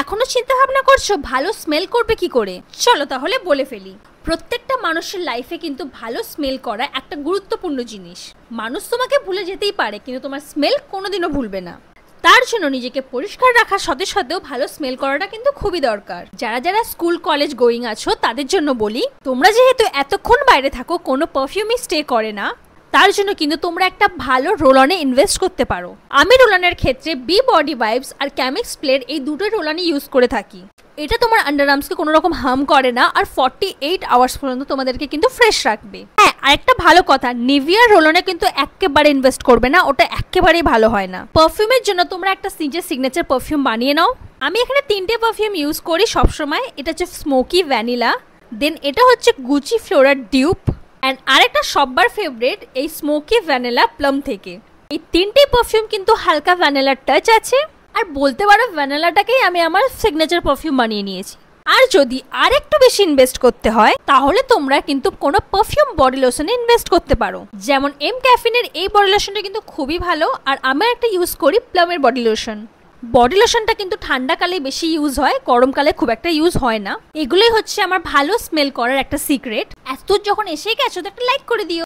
এখনো চিন্তা ভাবনা করছো ভালো স্মেল করবে কি করে? চলো তাহলে বলে ফেলি। প্রত্যেকটা মানুষের লাইফে কিন্তু ভালো স্মেল করা একটা গুরুত্বপূর্ণ জিনিস। মানুষ তোমাকে ভুলে যেতেই পারে, কিন্তু তোমার স্মেল কোনোদিনও ভুলবে না। তার জন্য নিজেকে পরিষ্কার রাখার সাথে সাথেও ভালো স্মেল করাটা কিন্তু খুবই দরকার। যারা যারা স্কুল কলেজ গোয়িং আছো তাদের জন্য বলি, তোমরা যেহেতু এতক্ষণ বাইরে থাকো, কোনো পারফিউমই স্টে করে না, তার জন্য কিন্তু তোমরা একটা ভালো রোলনে ইনভেস্ট করতে পারো। আমি রোলনের ক্ষেত্রে বি বডি ভাইবস আর ক্যামিক্স প্লের এই দুটো রোলানই ইউজ করে থাকি। এটা তোমার আন্ডারআর্মসকে কোনো রকম হার্ম করে না আর 48 আওয়ার্স পর্যন্ত তোমাদেরকে কিন্তু ফ্রেশ রাখবে। হ্যাঁ, আরেকটা ভালো কথা, নিভিয়ার রোলনে কিন্তু একেবারে ইনভেস্ট করবে না, ওটা একেবারেই ভালো হয় না। পারফিউমের জন্য তোমরা একটা নিজের সিগনেচার পারফিউম বানিয়ে নাও। আমি এখানে 3টে পারফিউম ইউজ করি সবসময়। এটা হচ্ছে স্মোকি ভ্যানিলা, দেন এটা হচ্ছে গুচি ফ্লোরার ডিউপ, অ্যান্ড আরেকটা সববার ফেভারিট এই স্মোকি ভ্যানিলা প্লাম থেকে। এই 3টে পারফিউম কিন্তু হালকা ভ্যানিলার টাচ আছে, আর বলতে পারো ভ্যানিলাটাকেই আমি আমার সিগনেচার পারফিউম বানিয়ে নিয়েছি। আর যদি আর একটু বেশি ইনভেস্ট করতে হয় তাহলে তোমরা কিন্তু কোনো পারফিউম বডি লোশনে ইনভেস্ট করতে পারো। যেমন এম ক্যাফিনের এই বডি লোশনটা কিন্তু খুবই ভালো, আর আমি একটা ইউজ করি প্লামের বডি লোশন। বডি লোশনটা কিন্তু ঠান্ডাকালে বেশি ইউজ হয়, গরমকালে খুব একটা ইউজ হয় না। এগুলোই হচ্ছে আমার ভালো স্মেল করার একটা সিক্রেট। এত যখন এসে গেছো তো একটা লাইক করে দিও।